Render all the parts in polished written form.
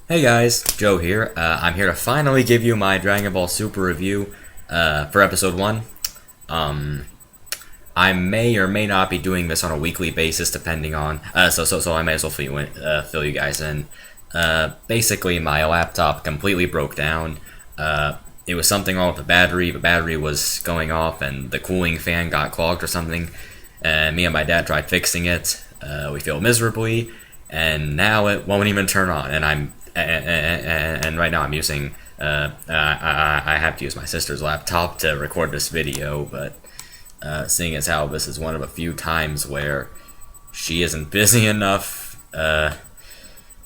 Hey guys, Joe here. I'm here to finally give you my Dragon Ball Super review for episode 1. Um, I may or may not be doing this on a weekly basis, depending on. So I may as well fill you guys in. Basically, my laptop completely broke down. It was something wrong with the battery. The battery was going off, and the cooling fan got clogged or something. And me and my dad tried fixing it. We failed miserably, and now it won't even turn on. And right now I'm using. I have to use my sister's laptop to record this video, but seeing as how this is one of a few times where she isn't busy enough to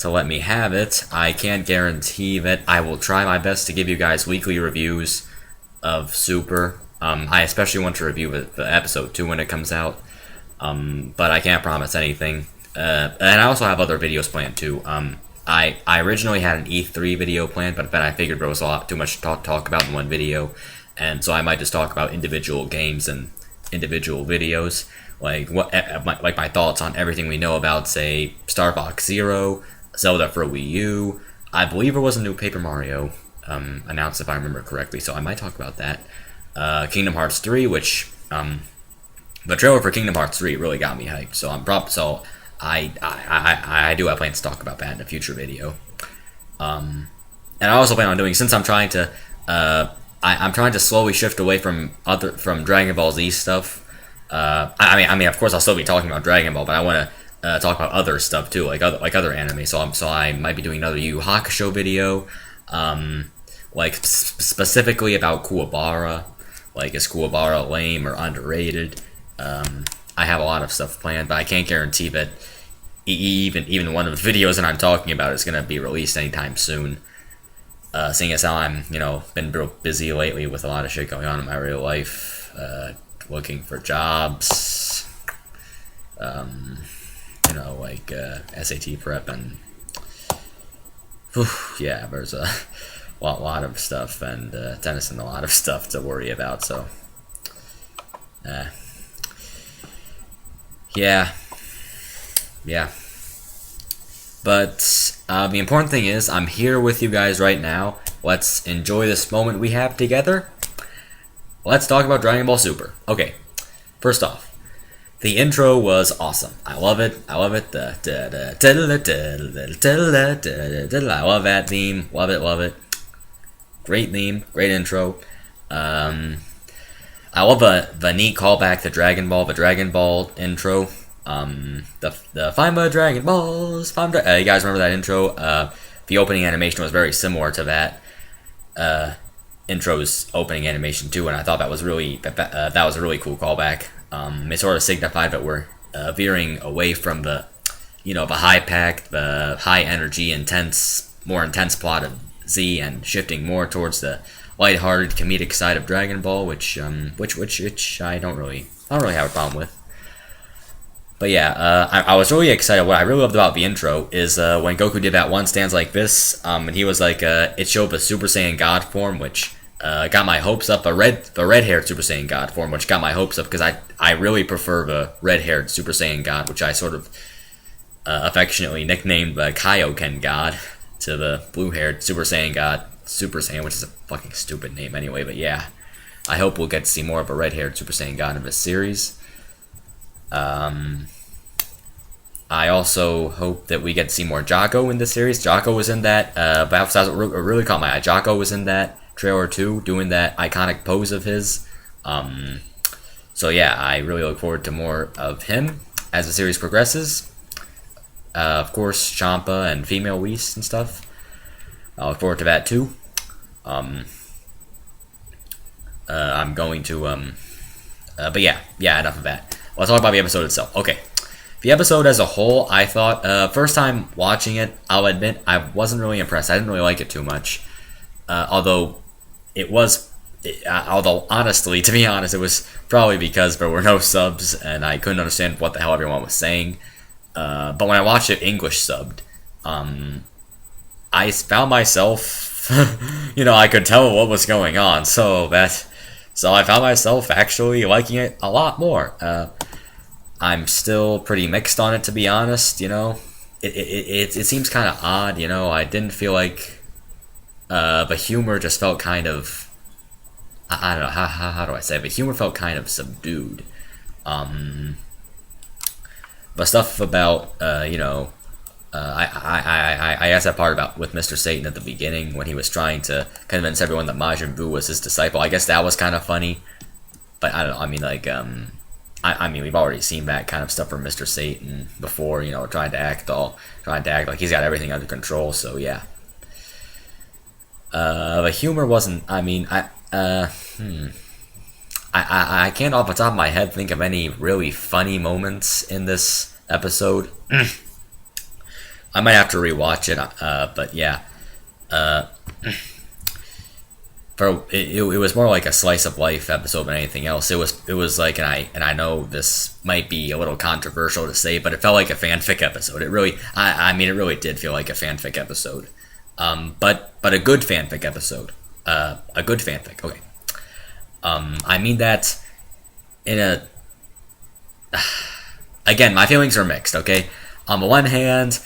let me have it, I can't guarantee that I will try my best to give you guys weekly reviews of Super. I especially want to review the episode 2 when it comes out, but I can't promise anything. And I also have other videos planned too. I originally had an E3 video planned, but then I figured there was a lot too much to talk about in one video, and so I might just talk about individual games and individual videos, like my thoughts on everything we know about, say, Star Fox Zero, Zelda for Wii U. I believe there was a new Paper Mario announced, if I remember correctly, so I might talk about that. Kingdom Hearts 3, which the trailer for Kingdom Hearts 3 really got me hyped, so I do have plans to talk about that in a future video. And I also plan on doing, since I'm trying to I'm trying to slowly shift away from Dragon Ball Z stuff. I mean, of course, I'll still be talking about Dragon Ball, but I want to talk about other stuff too, like other anime. So I might be doing another Yu Yu Hakusho video, specifically about Kuwabara. Like, is Kuwabara lame or underrated? I have a lot of stuff planned, but I can't guarantee that even one of the videos that I'm talking about is going to be released anytime soon. Seeing as how I'm, been real busy lately with a lot of shit going on in my real life, looking for jobs, SAT prep, and yeah, there's a lot of stuff, and tennis and a lot of stuff to worry about. So, yeah. But the important thing is, I'm here with you guys right now. Let's enjoy this moment we have together. Let's talk about Dragon Ball Super. Okay, first off, the intro was awesome. I love it. I love that theme. Love it. Great theme. Great intro. I love the neat callback to Dragon Ball. The Dragon Ball intro. The Find My Dragon Balls. You guys remember that intro? The opening animation was very similar to that intro's opening animation too, and I thought that was really that was a really cool callback. It sort of signified that we're veering away from the high pack, the high energy, more intense plot of Z, and shifting more towards the lighthearted comedic side of Dragon Ball, which I don't really have a problem with. But yeah, I was really excited. What I really loved about the intro is when Goku did that one stance like this, and he was like, it showed the Super Saiyan God form, which got my hopes up. The red-haired Super Saiyan God form, which got my hopes up, because I really prefer the red-haired Super Saiyan God, which I sort of affectionately nicknamed the Kaioken God, to the blue-haired Super Saiyan God, Super Saiyan, which is a fucking stupid name anyway. But yeah, I hope we'll get to see more of a red-haired Super Saiyan God in this series. I also hope that we get to see more Jocko in this series. Jocko was in that, that really caught my eye. Jocko was in that trailer too, doing that iconic pose of his. So yeah, I really look forward to more of him as the series progresses. Of course, Champa and female Whis and stuff. I look forward to that too. I'm going to, but yeah, enough of that. Let's talk about the episode itself. Okay. The episode as a whole, I thought, first time watching it, I'll admit, I wasn't really impressed. I didn't really like it too much. Although honestly, to be honest, it was probably because there were no subs and I couldn't understand what the hell everyone was saying. But when I watched it English subbed, I found myself, I could tell what was going on. So I found myself actually liking it a lot more. I'm still pretty mixed on it, to be honest. It it seems kind of odd, you know. I didn't feel like the humor just felt kind of, I don't know how do I say it, but humor felt kind of subdued. But stuff about you know, I asked that part about with Mr. Satan at the beginning when he was trying to convince everyone that Majin Buu was his disciple. I guess that was kind of funny, but I don't know. I mean, like, I mean, we've already seen that kind of stuff from Mr. Satan before. You know, trying to act like he's got everything under control. So yeah, the humor wasn't. I mean, I can't off the top of my head think of any really funny moments in this episode. I might have to rewatch it, but yeah. It was more like a slice of life episode than anything else. It was like, and I know this might be a little controversial to say, but it felt like a fanfic episode. It really, I mean, it really did feel like a fanfic episode. But a good fanfic episode. A good fanfic. Okay. I mean that in a. Again, my feelings are mixed. Okay. On the one hand,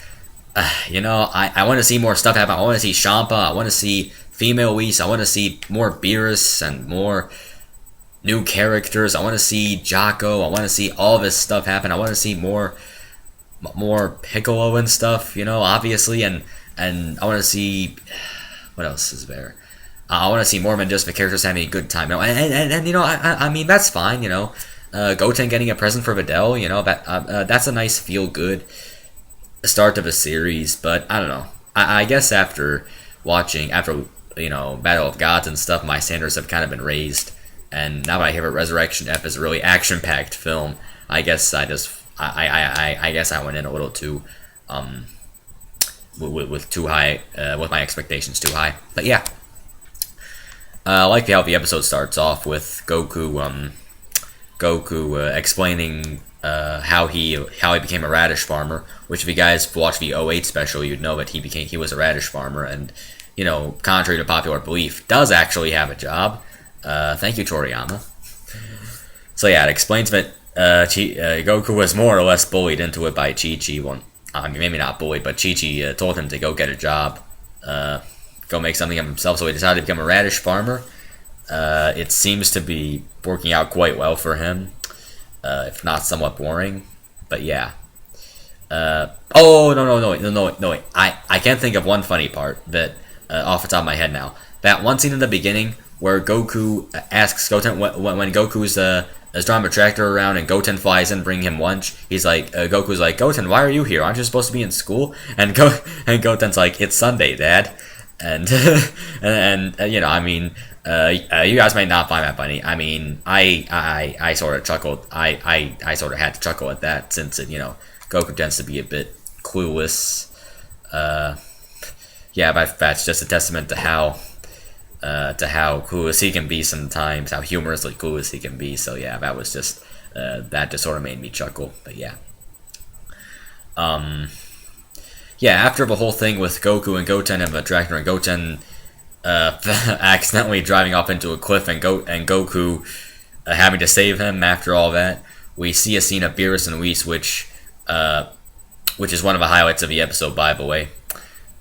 you know, I want to see more stuff happen. I want to see Champa. I want to see female Whis. I want to see more Beerus and more new characters. I want to see Jocko. I want to see all this stuff happen. I want to see more Piccolo and stuff. You know, obviously, and I want to see what else is there. I want to see more than just the characters having a good time. You know, and you know, I mean that's fine. You know, Goten getting a present for Videl. You know, that's a nice feel good start to the series. But I don't know. I guess after you know, Battle of Gods and stuff, my standards have kind of been raised. And now that I hear that Resurrection F is a really action-packed film, I guess I guess I went in a little too with too high with my expectations too high. But yeah. I like how the episode starts off with Goku explaining how he became a radish farmer. Which, if you guys watched the '08 special, you'd know that he was a radish farmer, and you know, contrary to popular belief, does actually have a job. Thank you, Toriyama. So yeah, it explains that Goku was more or less bullied into it by Chi-Chi. Well, I mean, maybe not bullied, but Chi-Chi told him to go get a job. Go make something of himself, so he decided to become a radish farmer. It seems to be working out quite well for him, if not somewhat boring. But yeah. Oh no! I can't think of one funny part that off the top of my head now. That one scene in the beginning where Goku asks Goten when Goku's is driving a tractor around and Goten flies in, bring him lunch. He's like, Goku's like, Goten, why are you here? Aren't you supposed to be in school? And Goten's like, it's Sunday, Dad. And you know, I mean, you guys might not find that funny. I mean, I sort of chuckled. I sort of had to chuckle at that since it, you know, Goku tends to be a bit clueless. Yeah, but that's just a testament to how clueless he can be sometimes, how humorously clueless he can be. So yeah, that was just that just sort of made me chuckle. But yeah. Yeah, after the whole thing with Goku and Goten and the tractor and Goten accidentally driving off into a cliff and Goku having to save him after all that, we see a scene of Beerus and Whis, which is one of the highlights of the episode, by the way.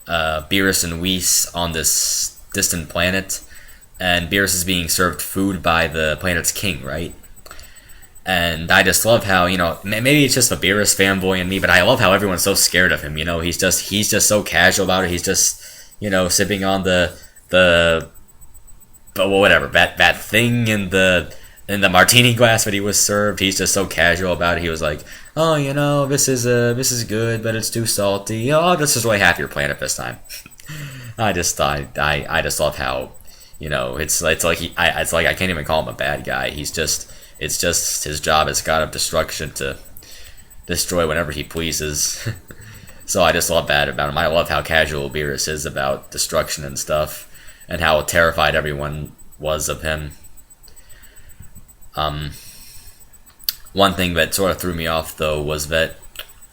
Beerus and Whis on this distant planet, and Beerus is being served food by the planet's king, right? And I just love how, you know, maybe it's just the Beerus fanboy in me, but I love how everyone's so scared of him. You know, he's just so casual about it. He's just, you know, sipping on but whatever, that thing in the martini glass that he was served. He's just so casual about it. He was like, oh, you know, this is good, but it's too salty. Oh, I'll just enjoy half your planet this time. I just love how, you know, it's like I can't even call him a bad guy. It's just his job as god of destruction to destroy whenever he pleases. So I just love that about him. I love how casual Beerus is about destruction and stuff, and how terrified everyone was of him. One thing that sort of threw me off, though, was that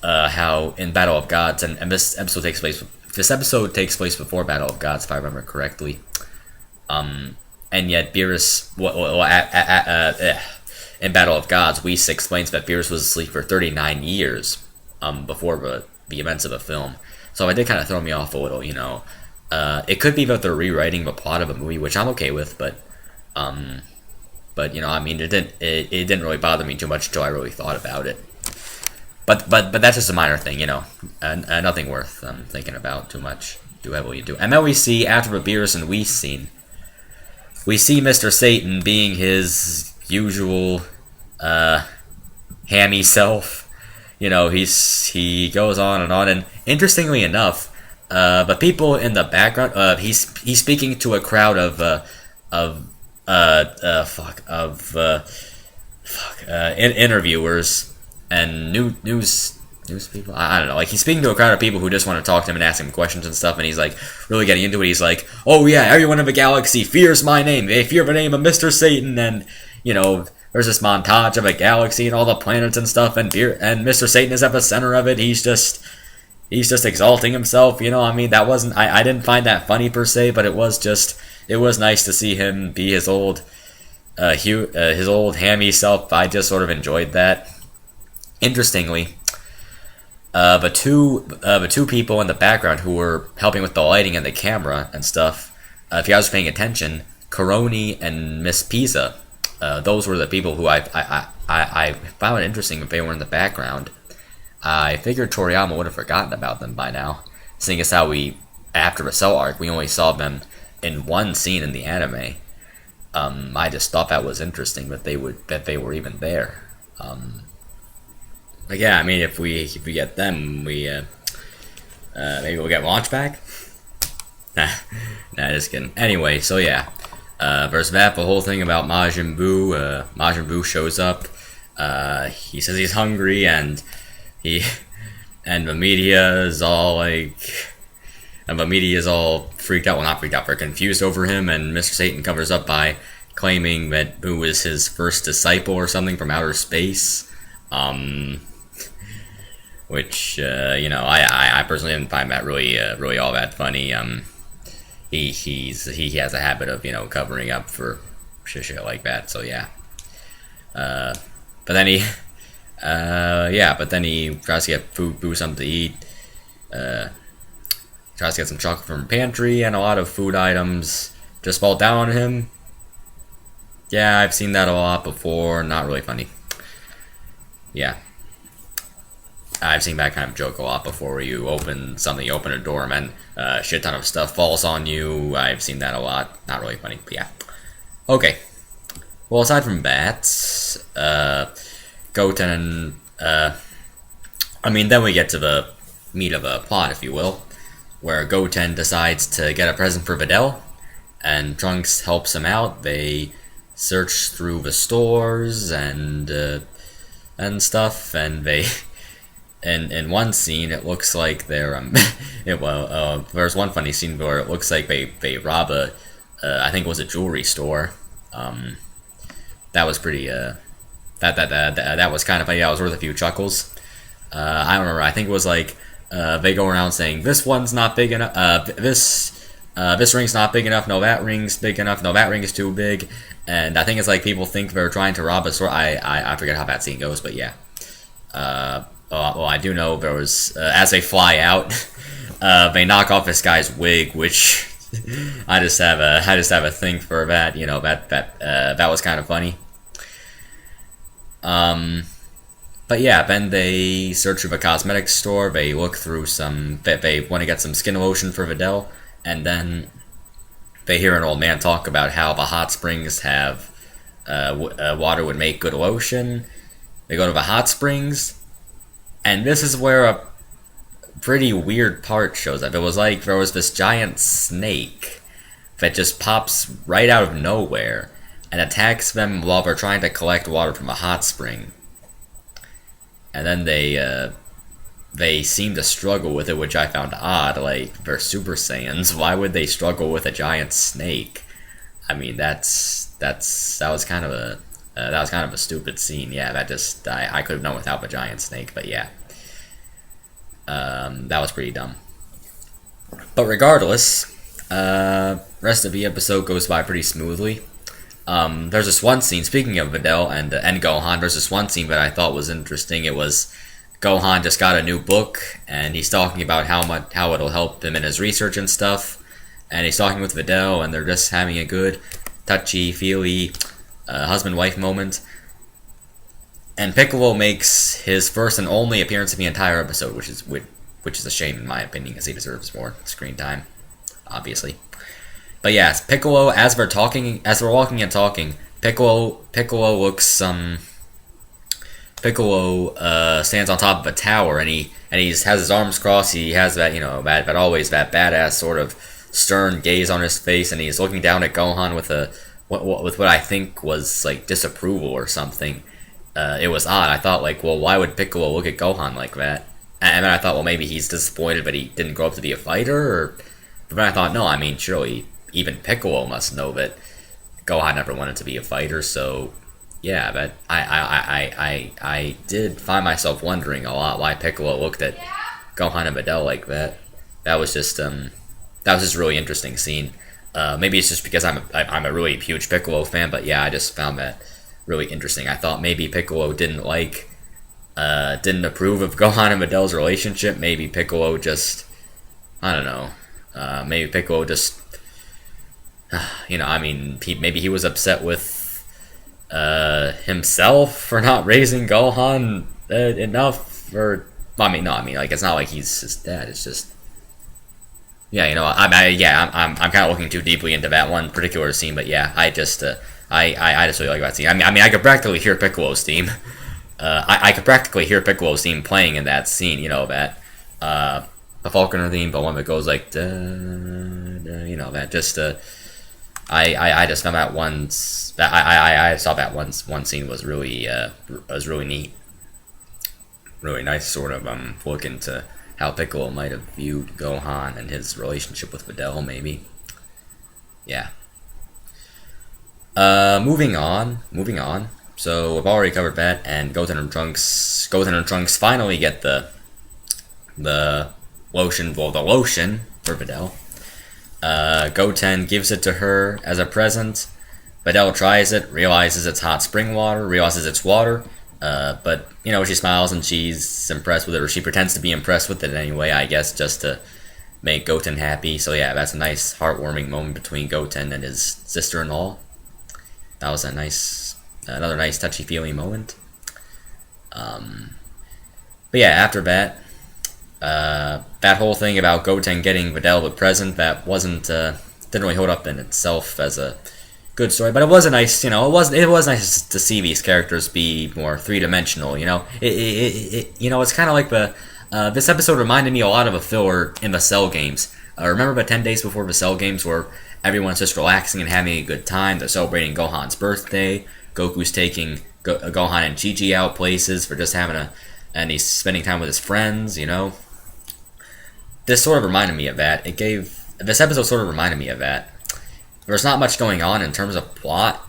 how in Battle of Gods, and this episode takes place before Battle of Gods, if I remember correctly. And yet Beerus, in Battle of Gods, Whis explains that Beerus was asleep for 39 years before the events of a film. So it did kind of throw me off a little, It could be that they're rewriting the plot of a movie, which I'm okay with, but I mean, it didn't really bother me too much until I really thought about it. But that's just a minor thing, nothing worth thinking about too much, too heavily into. And then we see, after the Beerus and Whis scene, we see Mr. Satan being his usual hammy self. He goes on, and interestingly enough, but people in the background, he's speaking to a crowd of interviewers and news people. I don't know. Like, he's speaking to a crowd of people who just want to talk to him and ask him questions and stuff. And he's like really getting into it. He's like, "Oh yeah, everyone in the galaxy fears my name. They fear the name of Mr. Satan." And there's this montage of a galaxy and all the planets and stuff. And Mr. Satan is at the center of it. He's just exalting himself. I mean, that wasn't. I didn't find that funny per se, but it was nice to see him be his old hammy self. I just sort of enjoyed that. Interestingly, the two people in the background who were helping with the lighting and the camera and stuff, if you guys were paying attention, Coroni and Miss Pisa, those were the people who I found it interesting if they were in the background. I figured Toriyama would have forgotten about them by now, seeing as how after the Cell arc, we only saw them in one scene in the anime. I just thought that was interesting that they were even there. But yeah, I mean, if we get them, maybe we'll get Launchback. Nah, just kidding. Anyway, so yeah, versus that, the whole thing about Majin Buu. Majin Buu shows up. He says he's hungry, and the media is all freaked out. Well, not freaked out, but confused over him. And Mr. Satan covers up by claiming that Buu is his first disciple or something from outer space. Which I personally didn't find that really all that funny. He has a habit of covering up for shit like that. So yeah. But then he tries to get Buu something to eat. Tries to get some chocolate from the pantry, and a lot of food items just fall down on him. Yeah, I've seen that a lot before. Not really funny. Yeah. I've seen that kind of joke a lot before, where you open a door, and then a shit ton of stuff falls on you. I've seen that a lot. Not really funny, but yeah. Okay. Well, aside from that, Goten and... then we get to the meat of the plot, if you will, where Goten decides to get a present for Videl, and Trunks helps him out. They search through the stores and stuff, and they... In one scene, it looks like they're there's one funny scene where it looks like they rob a I think it was a jewelry store. That was pretty that was kind of funny. That was worth a few chuckles. I don't remember. I think it was like they go around saying this one's not big enough. This ring's not big enough. No, that ring's big enough. No, that ring is too big. And I think it's like people think they're trying to rob a store. I forget how that scene goes, but yeah. Well, I do know there was as they fly out, they knock off this guy's wig, which I just have a thing for that. That was kind of funny. But yeah, then they search through a cosmetics store. They look through they want to get some skin lotion for Videl, and then they hear an old man talk about how the hot springs have water would make good lotion. They go to the hot springs. And this is where a pretty weird part shows up. It was like there was this giant snake that just pops right out of nowhere and attacks them while they're trying to collect water from a hot spring. And then they seem to struggle with it, which I found odd. Like, they're Super Saiyans. Why would they struggle with a giant snake? I mean, that was kind of a stupid scene. Yeah, I could have known without the giant snake, but yeah. That was pretty dumb. But regardless, rest of the episode goes by pretty smoothly. There's this one scene, speaking of Videl and Gohan, there's this one scene that I thought was interesting. It was Gohan just got a new book, and he's talking about how it'll help him in his research and stuff. And he's talking with Videl, and they're just having a good, touchy-feely husband-wife moment. And Piccolo makes his first and only appearance in the entire episode, which is a shame in my opinion, because he deserves more screen time, obviously. But yeah, Piccolo, as we're walking and talking, Piccolo looks Piccolo stands on top of a tower, and he has his arms crossed. He has that always that badass sort of stern gaze on his face, and he's looking down at Gohan with what I think was like disapproval or something. It was odd. I thought like, well, why would Piccolo look at Gohan like that? And then I thought, well, maybe he's disappointed, but he didn't grow up to be a fighter. But then I thought, no, I mean, surely even Piccolo must know that Gohan never wanted to be a fighter. So yeah, but I did find myself wondering a lot why Piccolo looked at Gohan and Videl like that. That was just a really interesting scene. Maybe it's just because I'm a really huge Piccolo fan, but yeah, I just found that really interesting. I thought maybe Piccolo didn't approve of Gohan and Videl's relationship. Maybe Piccolo just, I don't know. Maybe Piccolo just, maybe he was upset with himself for not raising Gohan enough. It's not like he's his dad. It's just, yeah, I'm kind of looking too deeply into that one particular scene, but yeah, I just really like that scene. I could practically hear Piccolo's theme. I could practically hear Piccolo's theme playing in that scene. The Falconer theme, but one that goes like, that just. I just found that once. I saw that one scene was really neat, really nice. Sort of look into how Piccolo might have viewed Gohan and his relationship with Videl, maybe. Yeah. Moving on. So we've already covered that, and Goten and Trunks finally get the lotion for Videl. Goten gives it to her as a present. Videl tries it, realizes it's hot spring water, realizes it's water, but she smiles and she's impressed with it, or she pretends to be impressed with it anyway, I guess, just to make Goten happy. So yeah, that's a nice heartwarming moment between Goten and his sister-in-law. That was another nice touchy-feely moment. But yeah, after that, that whole thing about Goten getting Videl the present, that didn't really hold up in itself as a good story, but it was a nice, it was nice to see these characters be more three-dimensional. It's kind of like this episode reminded me a lot of a filler in the Cell games. Remember the 10 days before the Cell games where everyone's just relaxing and having a good time? They're celebrating Gohan's birthday. Goku's taking Gohan and Chi-Chi out places for just and he's spending time with his friends. This sort of reminded me of that. This episode sort of reminded me of that. There's not much going on in terms of plot,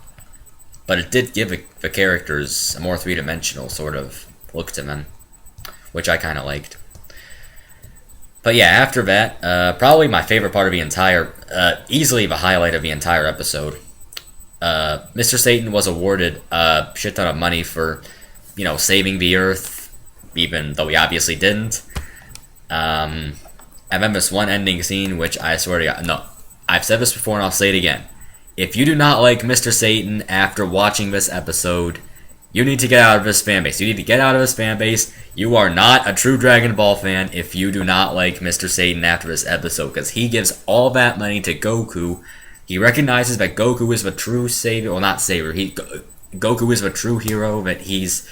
but it did give the characters a more three-dimensional sort of look to them, which I kind of liked. But yeah, after that, probably my favorite part of the entire, easily the highlight of the entire episode. Mr. Satan was awarded a shit ton of money for, saving the Earth, even though he obviously didn't. And then this one ending scene, which I swear to God, no, I've said this before and I'll say it again. If you do not like Mr. Satan after watching this episode, you need to get out of this fanbase. You need to get out of this fanbase. You are not a true Dragon Ball fan if you do not like Mr. Satan after this episode, because he gives all that money to Goku. He recognizes that Goku is the true savior, well, not savior. Goku is the true hero. That he's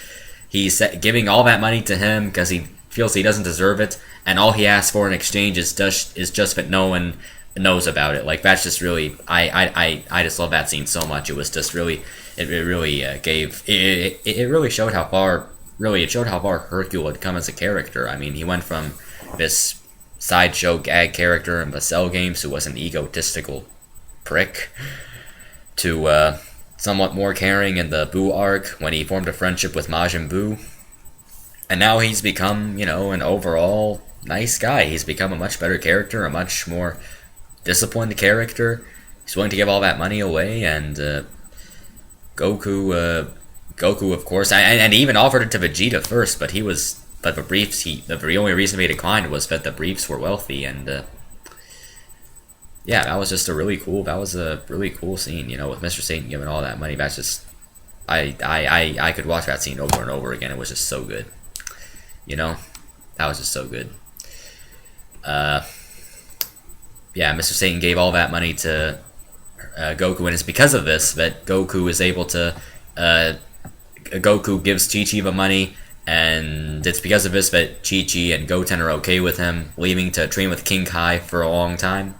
giving all that money to him because he feels he doesn't deserve it, and all he asks for in exchange is just that no one knows about it. Like, that's just really, I just love that scene so much. It was just really, it really showed how far Hercule had come as a character. I mean, he went from this sideshow gag character in the Cell games who was an egotistical prick to somewhat more caring in the Buu arc when he formed a friendship with Majin Buu. And now he's become, an overall nice guy. He's become a much better character, a much more disciplined character. He's willing to give all that money away, and Goku, of course, and he even offered it to Vegeta first, but he was but the briefs, the only reason he declined was that the briefs were wealthy, and yeah, that was a really cool scene, you know, with Mr. Satan giving all that money. That's just, I could watch that scene over and over again. It was just so good, you know, that was just so good. Yeah, Mr. Satan gave all that money to Goku, and it's because of this that Goku is able to, Goku gives Chi-Chi the money, and it's because of this that Chi-Chi and Goten are okay with him leaving to train with King Kai for a long time.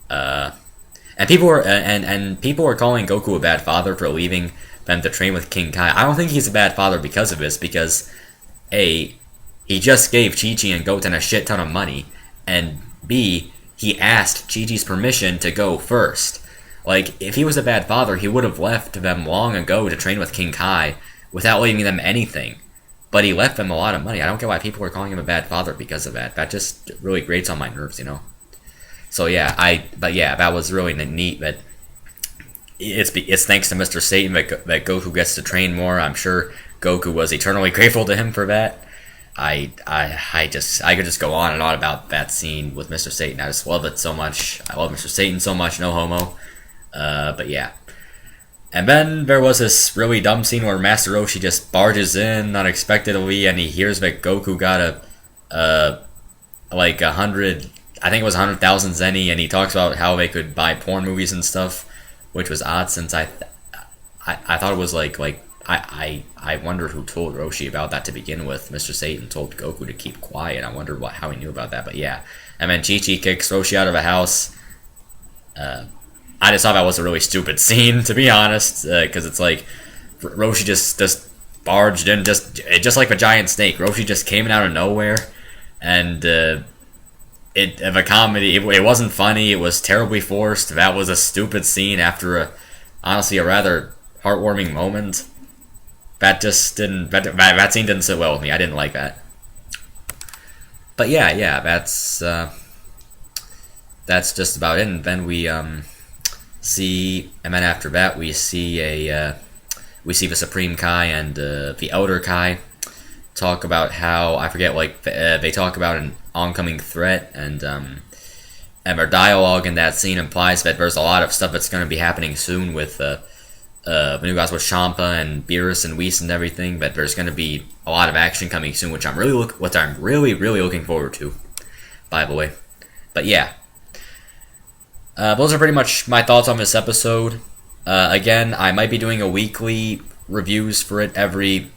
And people were calling Goku a bad father for leaving them to train with King Kai. I don't think he's a bad father because of this, because A, he just gave Chi-Chi and Goten a shit ton of money, and B, he asked Chi-Chi's permission to go first. Like, if he was a bad father, he would have left them long ago to train with King Kai without leaving them anything. But he left them a lot of money. I don't get why people are calling him a bad father because of that. That just really grates on my nerves, you know? So yeah, that was really neat that it's thanks to Mr. Satan that Goku gets to train more. I'm sure Goku was eternally grateful to him for that. I could just go on and on about that scene with Mr. Satan. I just love it so much. I love Mr. Satan so much, no homo. But yeah. And then there was this really dumb scene where Master Roshi just barges in unexpectedly, and he hears that Goku got like 100, I think it was 100,000 zenny, and he talks about how they could buy porn movies and stuff, which was odd since I thought it was I wondered who told Roshi about that to begin with. Mr. Satan told Goku to keep quiet. I wondered how he knew about that, but yeah. And then Chi-Chi kicks Roshi out of the house. I just thought that was a really stupid scene, to be honest, because it's like Roshi just barged in, just like a giant snake. Roshi just came in out of nowhere, and the comedy, it wasn't funny. It was terribly forced. That was a stupid scene after honestly a rather heartwarming moment. That just didn't. That scene didn't sit well with me. I didn't like that. But yeah, that's just about it. And then we and then after that we see the Supreme Kai and the Elder Kai talk about how, I forget, like they talk about an oncoming threat, and their dialogue in that scene implies that there's a lot of stuff that's going to be happening soon with the new guys with Champa and Beerus and Whis and everything. That there's going to be a lot of action coming soon, which I'm really looking forward to, by the way. But yeah. Those are pretty much my thoughts on this episode. Again, I might be doing a weekly reviews for every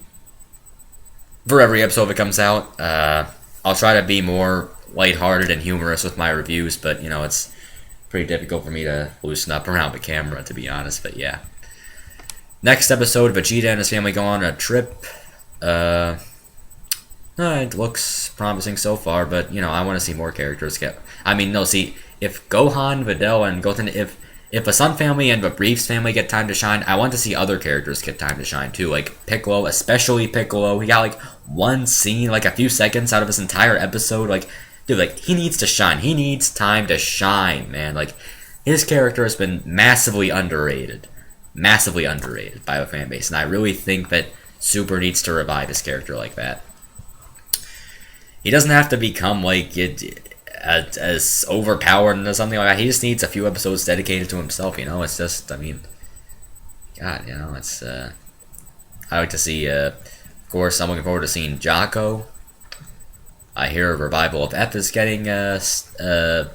episode that comes out. I'll try to be more lighthearted and humorous with my reviews, but you know, it's pretty difficult for me to loosen up around the camera, to be honest. But yeah. Next episode, Vegeta and his family go on a trip. It looks promising so far, but you know, I want to see more characters get. I mean, no, see, if Gohan, Videl, and Goten, if the Sun family and the Briefs family get time to shine, I want to see other characters get time to shine too, like Piccolo, especially Piccolo. He got like one scene, like a few seconds out of this entire episode. Like, dude, like he needs to shine. He needs time to shine, man. Like, his character has been massively underrated by the fan base, and I really think that Super needs to revive his character like that. He doesn't have to become like as overpowered or something like that. He just needs a few episodes dedicated to himself, you know? It's just, I mean, God, you know, it's, I like to see, of course, I'm looking forward to seeing Jocko. I hear a revival of F is getting, remember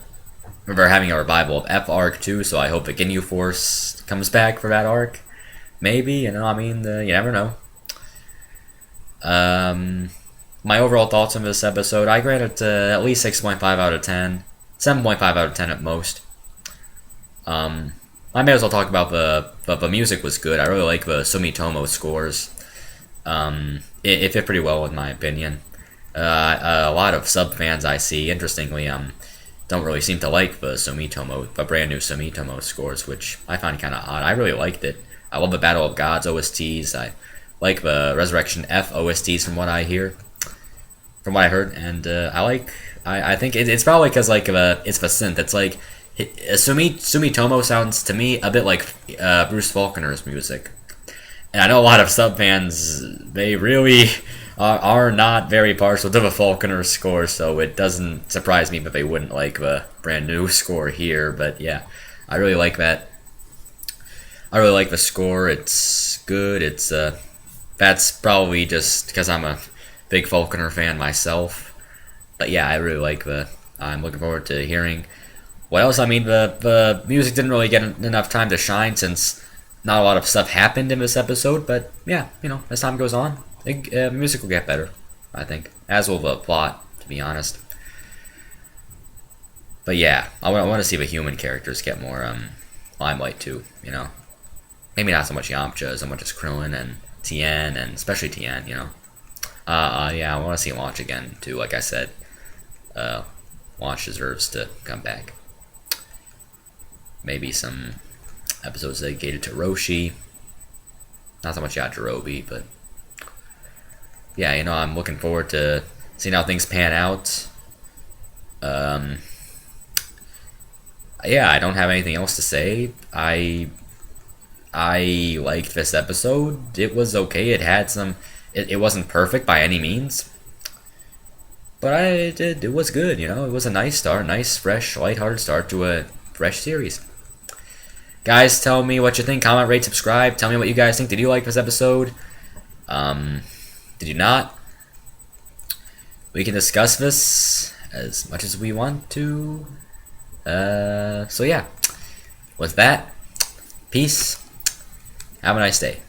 having a revival of F arc too, so I hope the Ginyu Force comes back for that arc. Maybe, you know, I mean, you never know. My overall thoughts on this episode, I grant it at least 6.5 out of 10. 7.5 out of 10 at most. I may as well talk about the music was good. I really like the Sumitomo scores. It fit pretty well in my opinion. A lot of sub-fans I see, interestingly, don't really seem to like the brand new Sumitomo scores, which I find kind of odd. I really liked it. I love the Battle of Gods OSTs. I like the Resurrection F OSTs from what I heard, and I think it's probably because like it's the synth. It's like Sumitomo sounds to me a bit like Bruce Faulconer's music, and I know a lot of sub fans, they really are not very partial to the Falconer score, so it doesn't surprise me that they wouldn't like the brand new score here. But yeah, I really like that. I really like the score. It's good. It's that's probably just because I'm a big Falconer fan myself. But yeah, I really like the. I'm looking forward to hearing what else. I mean, the music didn't really get enough time to shine since not a lot of stuff happened in this episode. But yeah, you know, as time goes on, the music will get better. I think, as will the plot, to be honest. But yeah, I want to see the human characters get more limelight too. You know, maybe not so much Yamcha as much as Krillin and Tien, and especially Tien. You know, yeah, I want to see Launch again too. Like I said, Launch deserves to come back. Maybe some episodes dedicated to Roshi. Not so much Yajirobe, but yeah, you know, I'm looking forward to seeing how things pan out. Yeah, I don't have anything else to say. I liked this episode. It was okay. It had some. It wasn't perfect by any means, but it was good. You know, it was a nice start, nice, fresh, lighthearted start to a fresh series. Guys, tell me what you think. Comment, rate, subscribe. Tell me what you guys think. Did you like this episode? Did you not? We can discuss this as much as we want to. So yeah. With that, peace. Have a nice day.